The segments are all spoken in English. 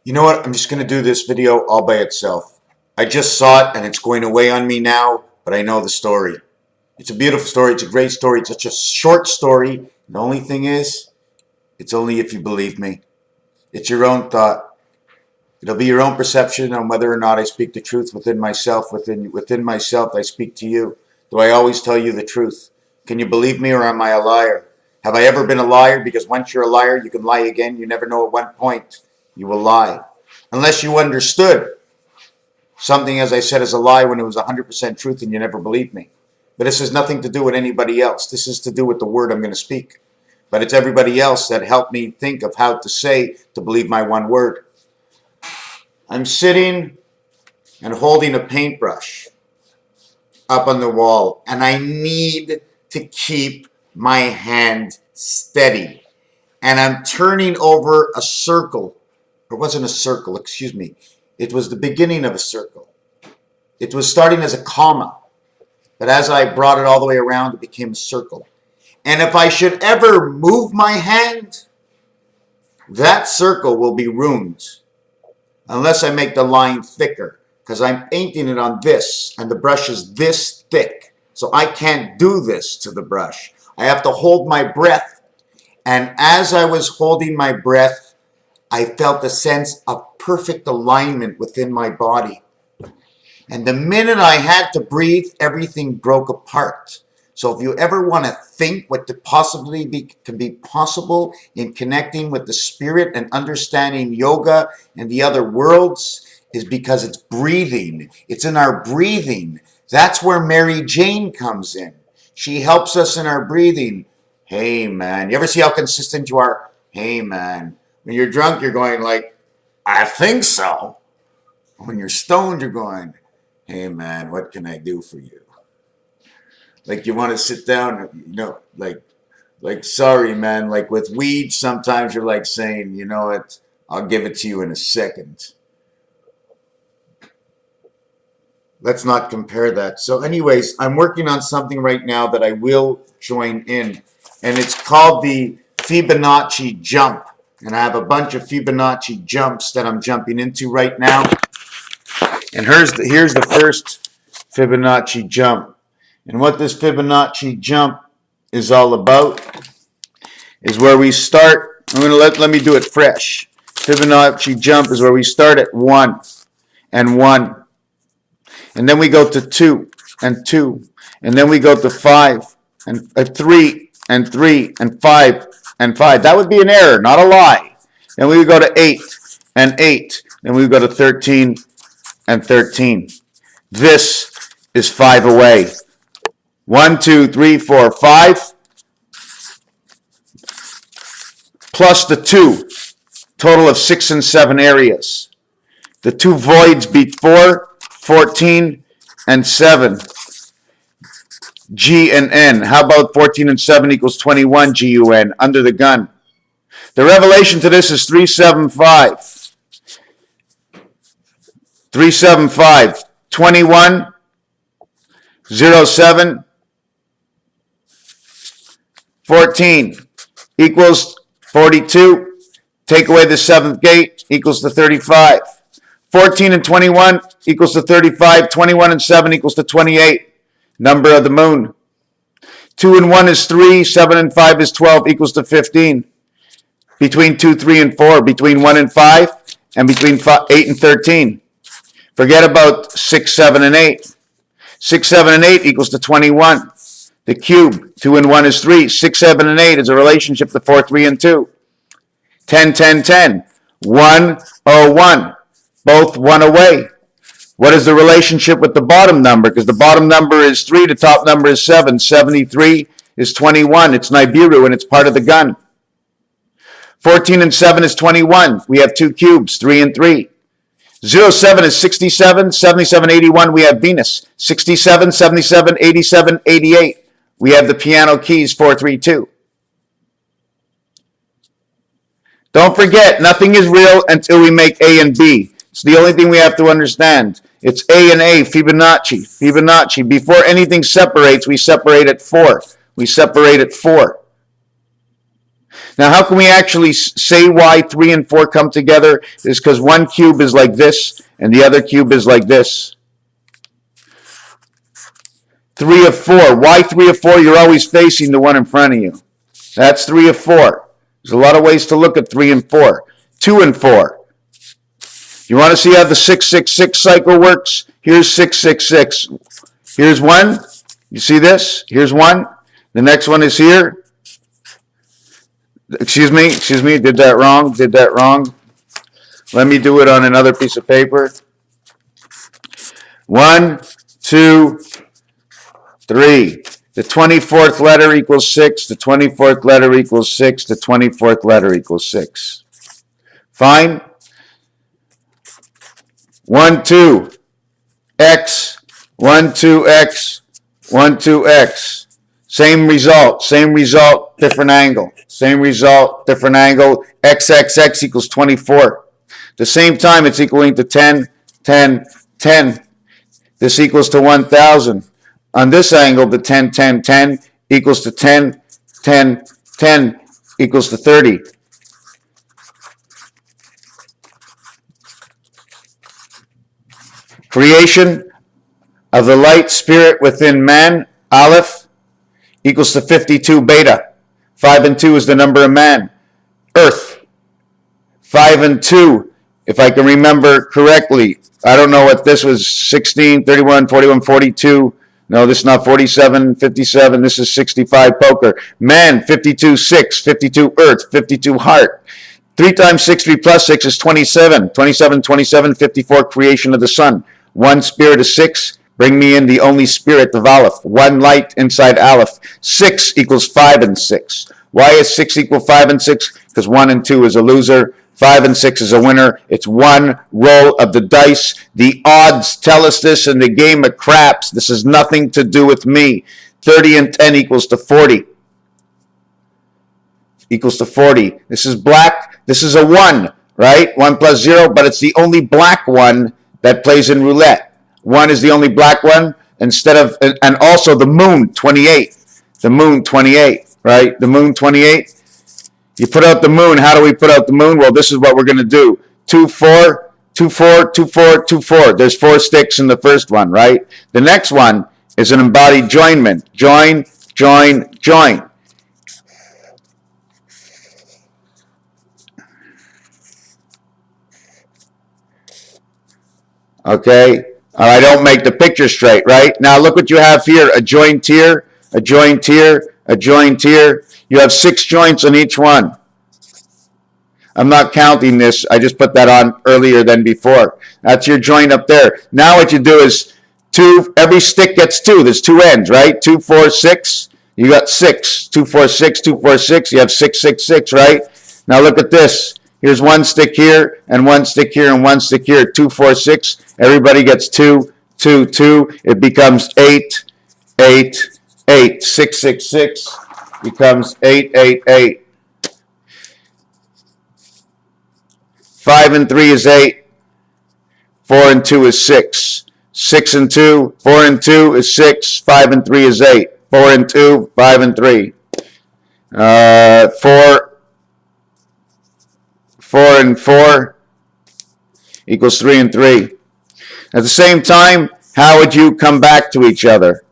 You know what? I'm just going to do this video all by itself. I just saw it and it's going away on me now, but I know the story. It's a beautiful story. It's a great story. It's such a short story. The only thing is, it's only if you believe me. It's your own thought. It'll be your own perception on whether or not I speak the truth within myself. Within myself, I speak to you. Do I always tell you the truth? Can you believe me, or am I a liar? Have I ever been a liar? Because once you're a liar, you can lie again. You never know at what point you will lie. Unless you understood something, as I said, as a lie when it was 100% truth and you never believed me. But this has nothing to do with anybody else. This is to do with the word I'm going to speak. But it's everybody else that helped me think of how to say to believe my one word. I'm sitting and holding a paintbrush up on the wall, and I need to keep my hand steady. And I'm turning over a circle. It wasn't a circle, excuse me. It was the beginning of a circle. It was starting as a comma. But as I brought it all the way around, it became a circle. And if I should ever move my hand, that circle will be ruined. Unless I make the line thicker. Because I'm painting it on this. And the brush is this thick. So I can't do this to the brush. I have to hold my breath. And as I was holding my breath, I felt a sense of perfect alignment within my body. And the minute I had to breathe, everything broke apart. So if you ever want to think what could possibly can be possible in connecting with the spirit and understanding yoga and the other worlds, is because it's breathing. It's in our breathing. That's where Mary Jane comes in. She helps us in our breathing. Hey, man. You ever see how consistent you are? Hey, man. When you're drunk, you're going like, I think so. When you're stoned, you're going, hey, man, what can I do for you? Like you want to sit down, you know, like sorry, man. Like with weed, sometimes you're like saying, you know what, I'll give it to you in a second. Let's not compare that. So anyways, I'm working on something right now that I will join in. And it's called the Fibonacci jump. And I have a bunch of Fibonacci jumps that I'm jumping into right now. And here's the first Fibonacci jump. And what this Fibonacci jump is all about is where we start. I'm going to let me do it fresh. Fibonacci jump is where we start at 1 and 1. And then we go to 2 and 2. And then we go to 5 and 3 and 3 and 5 and 5. That would be an error, not a lie. Then we would go to 8 and 8. Then we would go to 13 and 13. This is 5 away. 1, 2, 3, 4, 5. Plus the 2. Total of 6 and 7 areas. The 2 voids beat 4, 14, and 7. G and N. How about 14 and 7 equals 21 GUN under the gun? The revelation to this is 375. 375. 21, 07, 14 equals 42. Take away the 7th gate equals to 35. 14 and 21 equals to 35. 21 and 7 equals to 28. Number of the moon. 2 and 1 is 3. 7 and 5 is 12 equals to 15. Between 2, 3, and 4. Between 1 and 5. And between 8 and 13. Forget about 6, 7, and 8. 6, 7, and 8 equals to 21. The cube. 2 and 1 is 3. 6, 7, and 8 is a relationship to 4, 3, and 2. 10, 10, 10. 1, 0, 1. Both 1 away. What is the relationship with the bottom number? Because the bottom number is 3, the top number is 7. 73 is 21. It's Nibiru, and it's part of the gun. 14 and 7 is 21. We have 2 cubes, 3 and 3. 07 is 67. 77, 81, we have Venus. 67, 77, 87, 88. We have the piano keys, 4, 3, 2. Don't forget, nothing is real until we make A and B. It's the only thing we have to understand. It's A and A, Fibonacci. Fibonacci. Before anything separates, we separate at 4. We separate at 4. Now, how can we actually say why 3 and 4 come together? Is because one cube is like this, and the other cube is like this. 3 of 4. Why 3 of 4? You're always facing the one in front of you. That's 3 of 4. There's a lot of ways to look at 3 and 4. 2 and 4. You want to see how the 666 cycle works? Here's 666. Here's 1. You see this? Here's 1. The next one is here. Excuse me, did that wrong. Let me do it on another piece of paper. 1, 2, 3. The 24th letter equals 6. The 24th letter equals 6. The 24th letter equals 6. Fine? 1, 2, X, 1, 2, X, 1, 2, X. Same result, different angle. Same result, different angle. X, X, X equals 24. At the same time, it's equaling to 10, 10, 10. This equals to 1,000. On this angle, the 10, 10, 10 equals to 10, 10, 10 equals to 30. Creation of the light spirit within man, Aleph, equals to 52 beta. 5 and 2 is the number of man. Earth. 5 and 2, if I can remember correctly. I don't know what this was, 16, 31, 41, 42. No, this is not 47, 57. This is 65 poker. Man, 52, 6, 52 earth, 52 heart. 3 times 6, 3 plus 6 is 27. 27, 27, 54 creation of the sun. 1 spirit is 6. Bring me in the only spirit of Aleph. 1 light inside Aleph. 6 equals 5 and 6. Why is 6 equal 5 and 6? Because 1 and 2 is a loser. 5 and 6 is a winner. It's one roll of the dice. The odds tell us this in the game of craps. This has nothing to do with me. 30 and 10 equals to 40. Equals to 40. This is black. This is a 1, right? 1 plus 0, but it's the only black one that plays in roulette. 1 is the only black one, instead of, and also the moon, 28. The moon, 28, right? The moon, 28. You put out the moon. How do we put out the moon? Well, this is what we're going to do. 2, 4, 2, 4, 2, 4, 2, 4. There's 4 sticks in the first one, right? The next one is an embodied joinment. Join, join, join. Okay? I don't make the picture straight, right? Now look what you have here. A joint here, a joint here, a joint here. You have 6 joints on each one. I'm not counting this. I just put that on earlier than before. That's your joint up there. Now what you do is 2, every stick gets 2. There's 2 ends, right? 2, 4, 6. You got 6. 2, 4, 6, 2, 4, 6. You have 6, 6, 6, right? Now look at this. Here's 1 stick here, and 1 stick here, and 1 stick here. 2, 4, 6. Everybody gets 2, 2, 2. It becomes 8, 8, 8. 6, 6, 6 becomes 8, 8, 8. 5 and 3 is 8. 4 and 2 is 6. 6 and 2. 4 and 2 is 6. 5 and 3 is 8. 4 and 2. 5 and 3. 4 and 4 equals 3 and 3. At the same time, how would you come back to each other?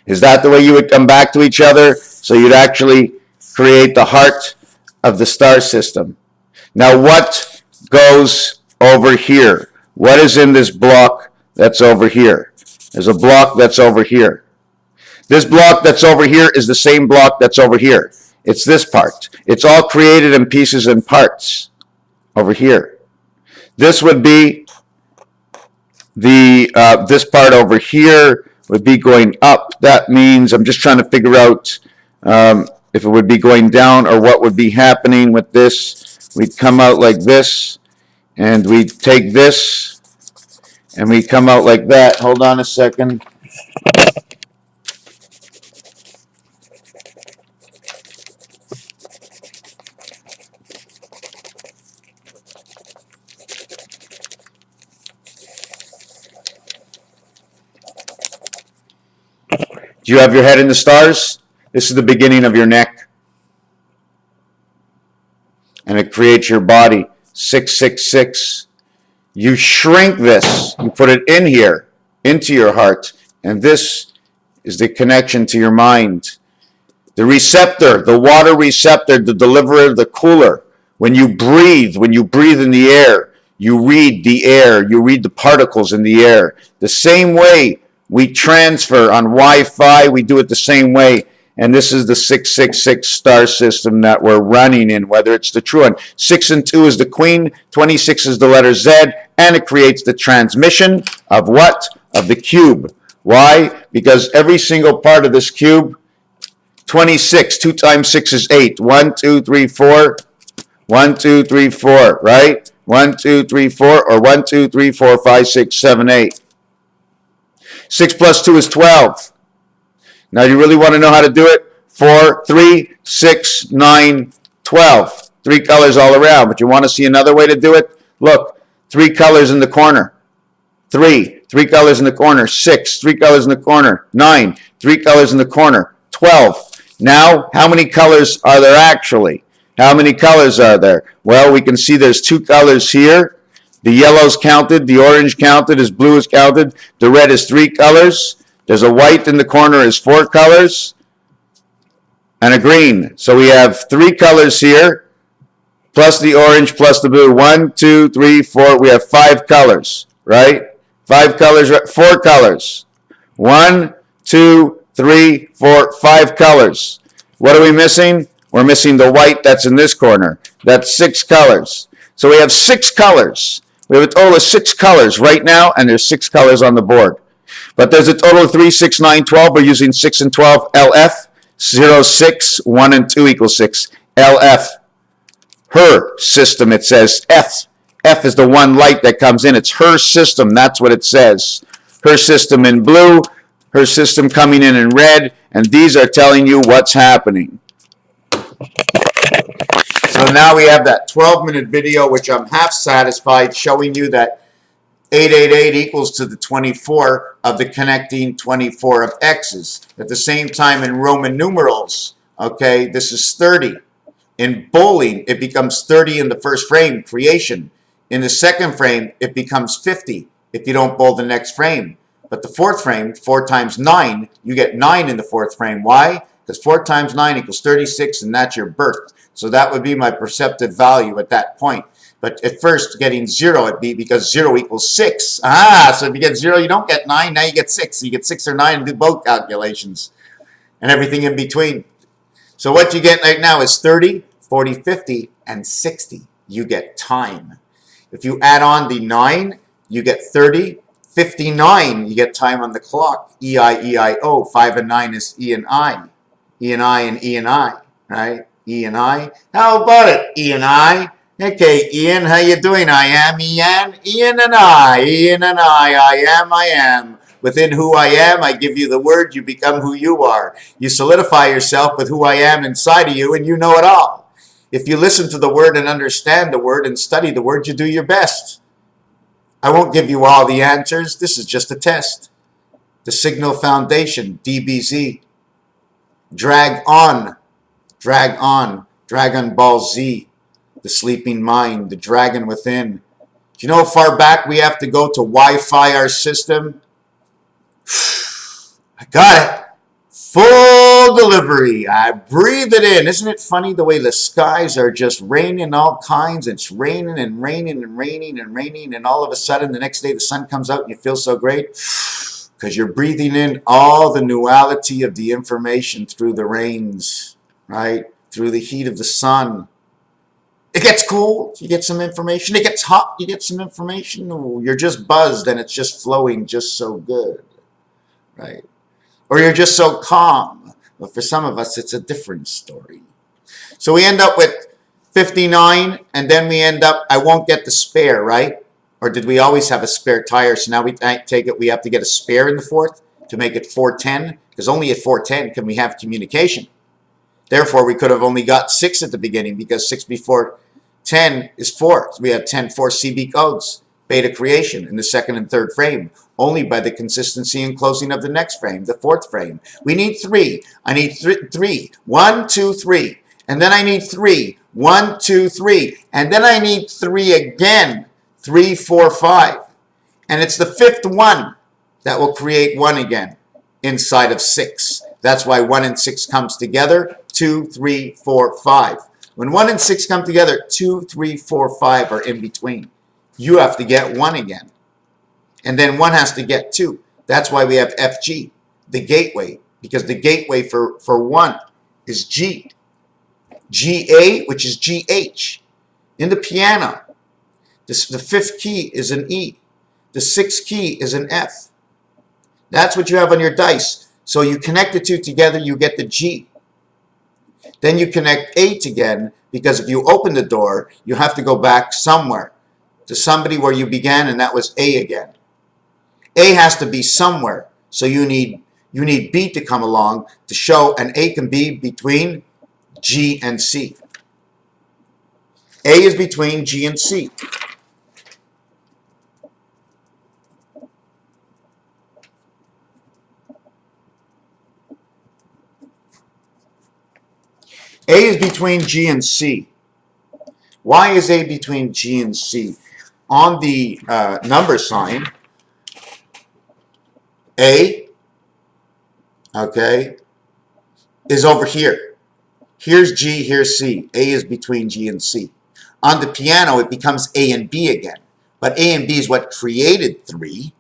Is that the way you would come back to each other? So you'd actually create the heart of the star system. Now what goes over here? What is in this block that's over here? There's a block that's over here. This block that's over here is the same block that's over here. It's this part. It's all created in pieces and parts over here. This would be the this part over here would be going up. That means I'm just trying to figure out if it would be going down or what would be happening with this. We'd come out like this, and we'd take this, and we come out like that. Hold on a second. Do you have your head in the stars? This is the beginning of your neck. And it creates your body. 666. You shrink this. You put it in here, into your heart. And this is the connection to your mind. The receptor, the water receptor, the deliverer, the cooler. When you breathe in the air, you read the air, you read the particles in the air. The same way we transfer on Wi-Fi, we do it the same way. And this is the 666 star system that we're running in, whether it's the true one. 6 and 2 is the queen, 26 is the letter Z, and it creates the transmission of what? Of the cube. Why? Because every single part of this cube, 26, 2 times 6 is 8. 1, 2, 3, 4. 1, 2, 3, 4, right? 1, 2, 3, 4, or 1, 2, 3, 4, 5, 6, 7, 8. 6 plus 2 is 12. Now, you really want to know how to do it? 4, 3, 6, 9, 12. 3 colors all around. But you want to see another way to do it? Look, 3 colors in the corner. 3 colors in the corner. 6, 3 colors in the corner. 9, 3 colors in the corner. 12. Now, how many colors are there actually? How many colors are there? Well, we can see there's 2 colors here. The yellow's counted, the orange counted, the blue is counted, the red is 3 colors. There's a white in the corner is 4 colors, and a green. So we have 3 colors here, plus the orange, plus the blue. 1, 2, 3, 4. We have 5 colors, right? 5 colors, 4 colors. 1, 2, 3, 4, 5 colors. What are we missing? We're missing the white that's in this corner. That's 6 colors. So we have 6 colors. We have a total of 6 colors right now, and there's 6 colors on the board. But there's a total of 3, 6, 9, 12. We're using 6 and 12. LF, 0, 6, 1 and 2 equals 6. LF, her system, it says. F is the one light that comes in. It's her system. That's what it says. Her system in blue, her system coming in red, and these are telling you what's happening. So now we have that 12-minute video, which I'm half satisfied, showing you that 888 equals to the 24 of the connecting 24 of x's. At the same time, in Roman numerals, okay, this is 30. In bowling, it becomes 30 in the first frame, creation. In the second frame, it becomes 50 if you don't bowl the next frame. But the fourth frame, 4 times 9, you get 9 in the fourth frame. Why? Because 4 times 9 equals 36, and that's your birth. So that would be my perceptive value at that point. But at first, getting 0, it'd be because 0 equals 6. So if you get 0, you don't get 9. Now you get 6. You get 6 or 9 and do both calculations. And everything in between. So what you get right now is 30, 40, 50, and 60. You get time. If you add on the 9, you get 30, 59. You get time on the clock. E-I-E-I-O. 5 and 9 is E and I. E and I and E and I. Right? E and I. How about it, E and I? Okay, Ian, how you doing? I am Ian. Ian and I. Ian and I am. Within who I am, I give you the word, you become who you are. You solidify yourself with who I am inside of you, and you know it all. If you listen to the word and understand the word and study the word, you do your best. I won't give you all the answers. This is just a test. The Signal Foundation, DBZ. Drag on. Drag on. Dragon Ball Z. The sleeping mind. The dragon within. Do you know how far back we have to go to Wi-Fi our system? I got it. Full delivery. I breathe it in. Isn't it funny the way the skies are just raining all kinds? It's raining and raining and raining and raining, and all of a sudden the next day the sun comes out and you feel so great because you're breathing in all the nuality of the information through the rains, right? Through the heat of the sun. It gets cold, you get some information. It gets hot, you get some information. Ooh, you're just buzzed and it's just flowing just so good, right? Or you're just so calm. But for some of us, it's a different story. So we end up with 59, and then we end up, I won't get the spare, right? Or did we always have a spare tire? So now we take it, we have to get a spare in the fourth to make it 410, because only at 410 can we have communication. Therefore, we could have only got 6 at the beginning, because 6 before 10 is 4. So we have 10, 4 CB codes. beta creation in the second and third frame, only by the consistency and closing of the next frame, the fourth frame. We need 3. I need 3. 1, 2, 3. And then I need 3. 1, 2, 3. And then I need 3 again. 3, 4, 5. And it's the 5th one that will create 1 again inside of 6. That's why 1 and 6 comes together. 2, 3, 4, 5. When 1 and 6 come together, 2, 3, 4, 5 are in between. You have to get 1 again. And then 1 has to get 2. That's why we have FG, the gateway, because the gateway for 1 is G. GA, which is GH. In the piano, the 5th key is an E. The 6th key is an F. That's what you have on your dice. So you connect the 2 together, you get the G. Then you connect 8 again, because if you open the door, you have to go back somewhere to somebody where you began, and that was A again. A has to be somewhere, so you need B to come along to show an A can be between G and C. A is between G and C. A is between G and C. Why is A between G and C? On the number sign, A, okay, is over here. Here's G, here's C. A is between G and C. On the piano, it becomes A and B again. But A and B is what created 3.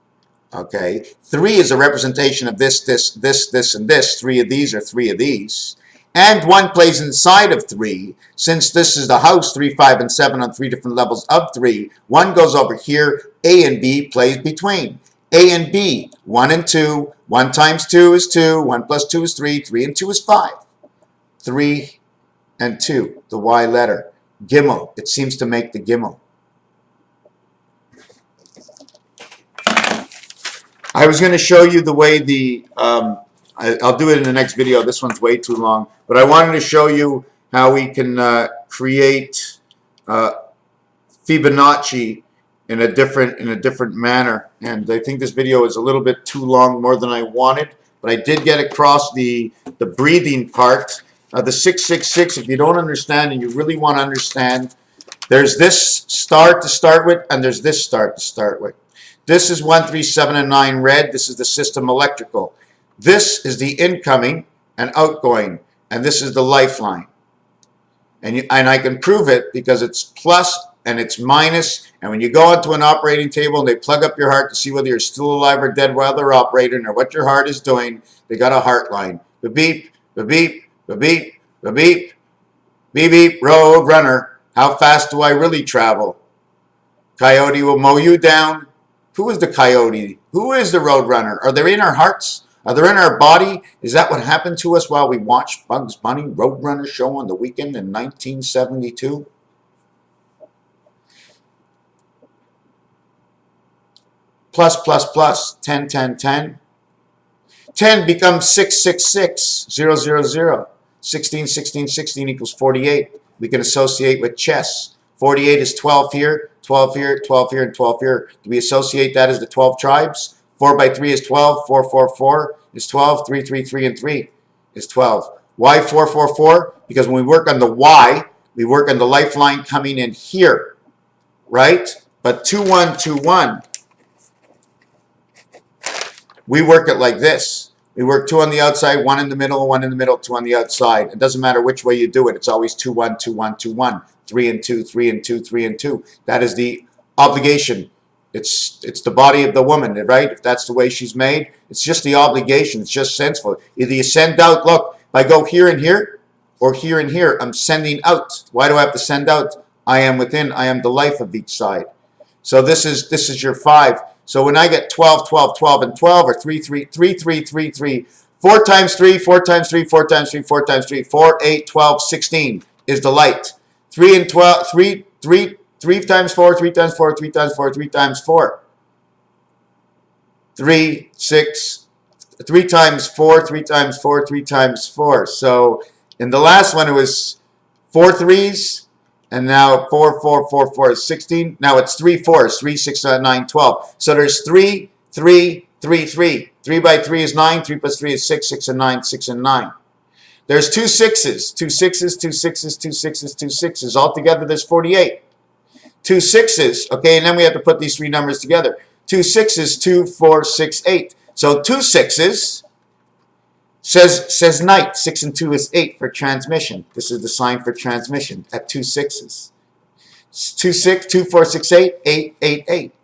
Okay, 3 is a representation of this, and this. 3 of these are 3 of these. And 1 plays inside of 3. Since this is the house, 3, 5, and 7 on 3 different levels of 3, 1 goes over here, A and B plays between. A and B, 1 and 2, 1 times 2 is 2, 1 plus 2 is 3, 3 and 2 is 5. 3 and 2, the Y letter. Gimel, it seems to make the Gimel. I was going to show you the way the, I'll do it in the next video, this one's way too long, but I wanted to show you how we can create Fibonacci in a different manner. And I think this video is a little bit too long, more than I wanted, but I did get across the breathing part. The 666, if you don't understand and you really want to understand, there's this star to start with, and there's this star to start with. This is 1, 3, 7, and 9 red. This is the system electrical. This is the incoming and outgoing, and this is the lifeline. And I can prove it because it's plus and it's minus, and when you go onto an operating table and they plug up your heart to see whether you're still alive or dead while they're operating or what your heart is doing, they got a heart line. Beep, beep, beep, beep, beep, beep, beep, beep, beep, road runner. How fast do I really travel? Coyote will mow you down. Who is the coyote? Who is the road runner? Are they in our hearts? Are they in our body? Is that what happened to us while we watched Bugs Bunny Roadrunner show on the weekend in 1972? Plus, plus, plus, 10, 10, 10. 10 becomes 6, 6, 6, 0, 0, 0. 16, 16, 16 equals 48. We can associate with chess. 48 is 12 here, 12 here, 12 here, and 12 here. Do we associate that as the 12 tribes? 4 by 3 is 12. 4, 4, 4 is 12. 3, 3, 3, and 3 is 12. Why 4, 4, 4? Because when we work on the Y, we work on the lifeline coming in here, right? But 2, 1, 2, 1, we work it like this. We work 2 on the outside, 1 in the middle, 1 in the middle, 2 on the outside. It doesn't matter which way you do it. It's always 2, 1, 2, 1, 2, 1. 3 and 2, 3 and 2, 3 and 2. That is the obligation. It's the body of the woman, right? If that's the way she's made, it's just the obligation. It's just senseful. Either you send out, look, if I go here and here, or here and here, I'm sending out. Why do I have to send out? I am within. I am the life of each side. So this is your 5. So when I get 12, 12, 12, and 12, or 3, 3, 3, 3, 3, 3, 4 times 3, 4 times 3, 4 times 3, 4 times 3, 4, 8, 12, 16 is the light. 3 and 12, 3 times 4, 3 times 4, 3 times 4, 3 times 4. 3, 6, 3 times 4, 3 times 4, 3 times 4. So in the last one, it was 4 threes And now 4, 4, 4, 4 is 16. Now it's 3 4s, 3, 6, 9, 12. So there's 3, 3, 3, 3. 3 by 3 is 9. 3 plus 3 is 6, 6 and 9, 6 and 9. There's 2 6s, 2 6s, 2 6s, 2 6s, 2 6s. Altogether there's 48. 2 6s, okay, and then we have to put these three numbers together. 2 6s, 2, 4, 6, 8. So 2 6s says night. 6 and 2 is 8 for transmission. This is the sign for transmission at 2 6s. 2 6, 2, 4, 6, 8, 8, 8, 8.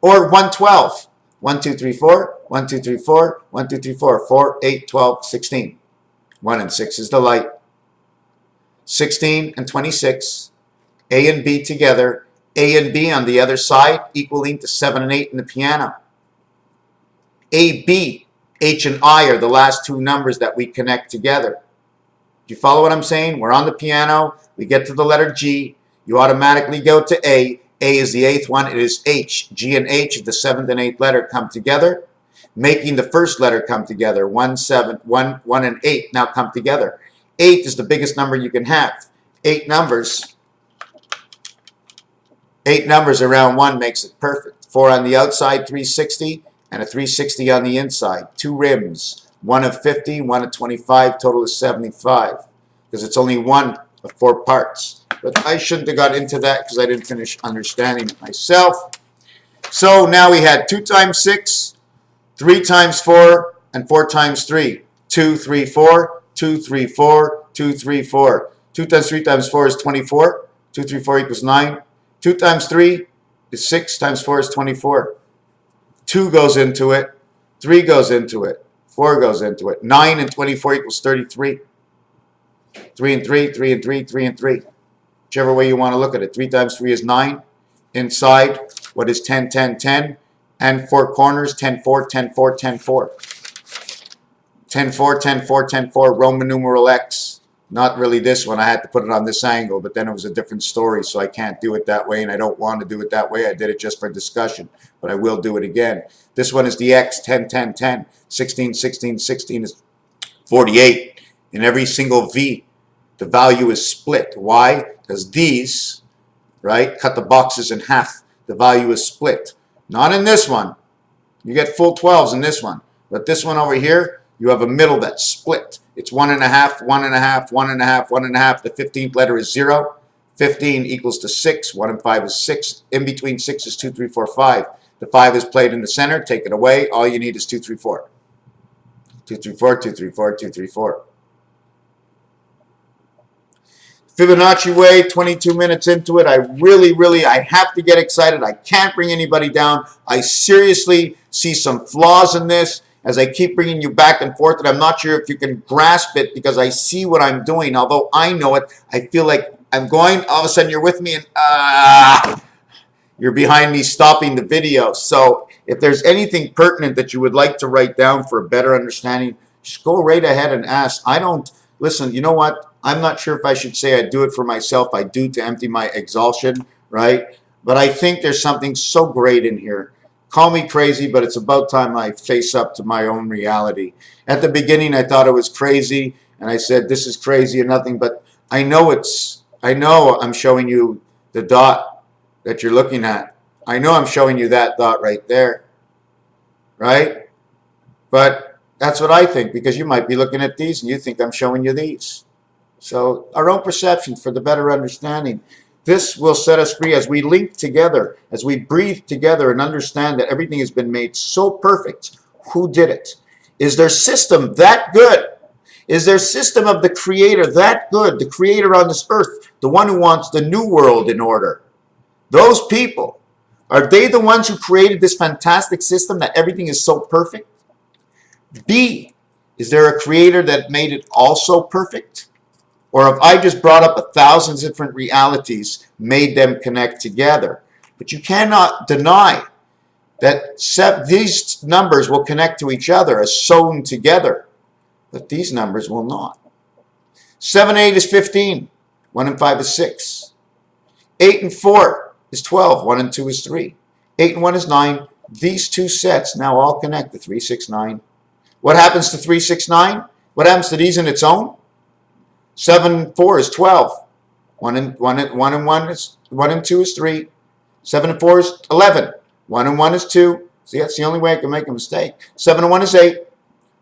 Or 112. 1, 2, 3, 4, 1, 2, 3, 4, 1, 2, 3, 4, 4, 8, 12, 16. 1 and 6 is the light. 16 and 26. A and B together. A and B on the other side equaling to 7 and 8 in the piano. A, B, H and I are the last two numbers that we connect together. Do you follow what I'm saying? We're on the piano. We get to the letter G. You automatically go to A. A is the 8th one. It is H. G and H, the 7th and 8th letter, come together, making the first letter come together. 1, 7, 1, 1 and 8 now come together. 8 is the biggest number you can have. 8 numbers around 1 makes it perfect. 4 on the outside, 360, and a 360 on the inside. 2 rims, 1 of 50, 1 of 25, total is 75. Because it's only one of 4 parts. But I shouldn't have got into that because I didn't finish understanding it myself. So now we had 2 times 6, 3 times 4, and 4 times 3. 2, 3, 4, 2, 3, 4, 2, 3, 4. 2 times 3 times 4 is 24. 2, 3, 4 equals 9. 2 times 3 is 6 times 4 is 24. 2 goes into it. 3 goes into it. 4 goes into it. 9 and 24 equals 33. 3 and 3, 3 and 3, 3 and 3. Whichever way you want to look at it. 3 times 3 is 9. Inside, what is 10, 10, 10? And 4 corners, 10, 4, 10, 4, 10, 4. 10, 4, 10, 4, 10, 4, Roman numeral X. Not really this one. I had to put it on this angle, but then it was a different story, so I can't do it that way, and I don't want to do it that way. I did it just for discussion, but I will do it again. This one is the X, 10, 10, 10. 16, 16, 16 is 48. In every single V, the value is split. Why? Because these, right, cut the boxes in half. The value is split. Not in this one. You get full 12s in this one. But this one over here, you have a middle that's split. It's 1 1/2, 1 1/2, 1 1/2, 1 1/2. The 15th letter is 0. 15 equals to 6. 1 and 5 is 6. In between 6 is 2, 3, 4, 5. The 5 is played in the center. Take it away. All you need is 2, 3, 4. 2, 3, 4, 2, 3, 4, 2, 3, 4. Fibonacci way, 22 minutes into it. I have to get excited. I can't bring anybody down. I seriously see some flaws in this as I keep bringing you back and forth, and I'm not sure if you can grasp it because I see what I'm doing. Although I know it, I feel like I'm going, all of a sudden you're with me and you're behind me stopping the video. So if there's anything pertinent that you would like to write down for a better understanding, just go right ahead and ask. Listen, you know what? I'm not sure if I should say I do it for myself. I do to empty my exhaustion, right? But I think there's something so great in here. Call me crazy, but it's about time I face up to my own reality. At the beginning, I thought it was crazy, and I said, this is crazy and nothing, but I know I'm showing you the dot that you're looking at. I know I'm showing you that dot right there, right? But that's what I think, because you might be looking at these and you think I'm showing you these. So our own perception for the better understanding. This will set us free as we link together, as we breathe together and understand that everything has been made so perfect. Who did it? Is their system that good? Is their system of the Creator that good? The Creator on this earth, the one who wants the new world in order. Those people, are they the ones who created this fantastic system that everything is so perfect? B, is there a Creator that made it also perfect? Or have I just brought up 1,000 different realities, made them connect together? But you cannot deny that these numbers will connect to each other as sewn together. But these numbers will not. 7 and 8 is 15. 1 and 5 is 6. 8 and 4 is 12. 1 and 2 is 3. 8 and 1 is 9. These two sets now all connect to 3, 6, 9. What happens to 3, 6, 9? What happens to these in its own? 7 and 4 is 12. 1 and 1 is 1 and 2 is 3. 7 and 4 is 11. 1 and 1 is 2. See, that's the only way I can make a mistake. 7 and 1 is 8.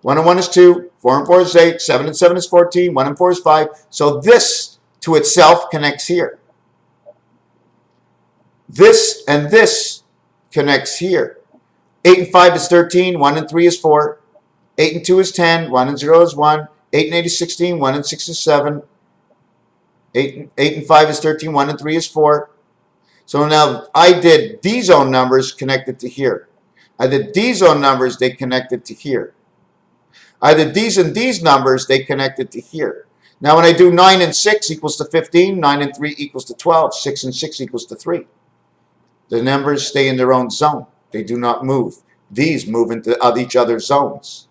1 and 1 is 2. 4 and 4 is 8. 7 and 7 is 14. 1 and 4 is 5. So this to itself connects here. This and this connects here. 8 and 5 is 13. 1 and 3 is 4. 8 and 2 is 10. 1 and 0 is 1. 8 and 8 is 16. 1 and 6 is 7. 8 and 5 is 13. 1 and 3 is 4. So now I did these own numbers connected to here. I did these own numbers, they connected to here. I did these and these numbers, they connected to here. Now when I do 9 and 6 equals to 15, 9 and 3 equals to 12, 6 and 6 equals to 3. The numbers stay in their own zone. They do not move. These move into each other's zones.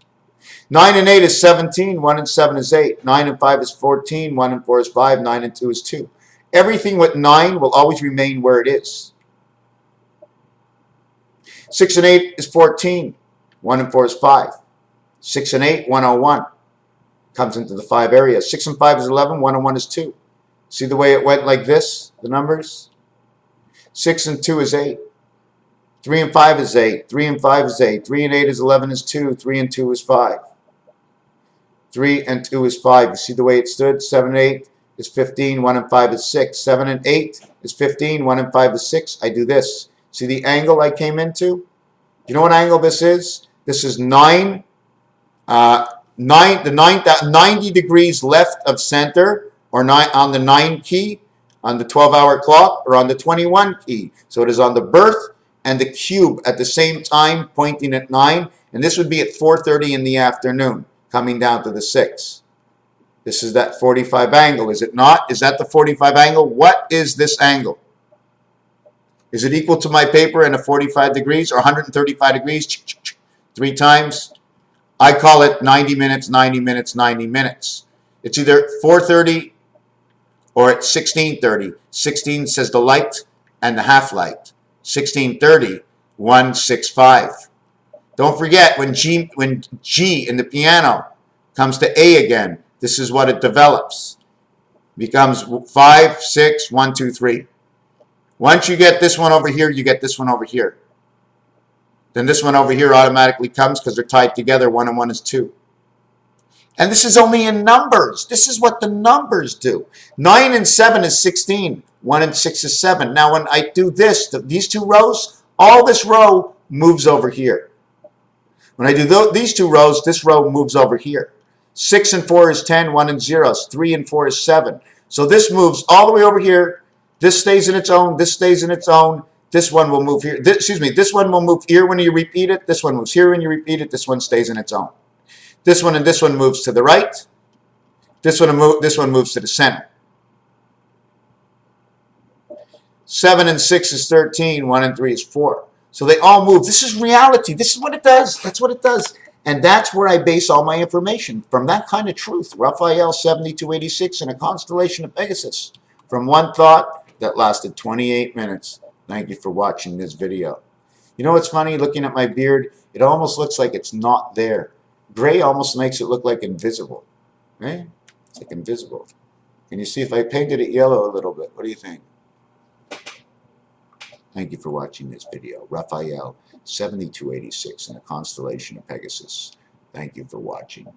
9 and 8 is 17, 1 and 7 is 8. 9 and 5 is 14, 1 and 4 is 5, 9 and 2 is 2. Everything with 9 will always remain where it is. 6 and 8 is 14, 1 and 4 is 5. 6 and 8, 101. Comes into the 5 area. 6 and 5 is 11, 1 and 1 is 2. See the way it went like this, the numbers? 6 and 2 is 8. 3 and 5 is 8. 3 and 5 is 8. 3 and 8 is 11 is 2. 3 and 2 is 5. 3 and 2 is 5. You see the way it stood? 7 and 8 is 15. 1 and 5 is 6. 7 and 8 is 15. 1 and 5 is 6. I do this. See the angle I came into? You know what angle this is? This is 90 degrees left of center, or on the 9 key, on the 12-hour clock, or on the 21 key. So it is on the birth and the cube at the same time, pointing at 9. And this would be at 4:30 in the afternoon, coming down to the 6. This is that 45 angle, is it not? Is that the 45 angle? What is this angle? Is it equal to my paper and a 45 degrees or 135 degrees? 3 times. I call it 90 minutes, 90 minutes, 90 minutes. It's either 4:30 or at 16:30. 16 says the light and the half light. 16:30, 165. Don't forget when G in the piano comes to A again, this is what it develops. It becomes 5, 6, 1, 2, 3. Once you get this one over here, you get this one over here. Then this one over here automatically comes because they're tied together. 1 and 1 is 2. And this is only in numbers. This is what the numbers do. 9 and 7 is 16. 1 and 6 is 7. Now when I do this, these 2 rows, all this row moves over here. When I do these 2 rows, this row moves over here. 6 and 4 is 10. 1 and 0 is 3 and 4 is 7. So this moves all the way over here. This stays in its own. This stays in its own. This one will move here. This one will move here when you repeat it. This one moves here when you repeat it. This one stays in its own. This one and this one moves to the right. This one moves to the center. 7 and 6 is 13. 1 and 3 is 4. So they all move. This is reality. This is what it does. That's what it does. And that's where I base all my information, from that kind of truth. Raphael 7286 in a constellation of Pegasus. From one thought that lasted 28 minutes. Thank you for watching this video. You know what's funny? Looking at my beard, it almost looks like it's not there. Gray almost makes it look like invisible. Right? It's like invisible. Can you see if I painted it yellow a little bit? What do you think? Thank you for watching this video. Raphael 7286 in a constellation of Pegasus. Thank you for watching.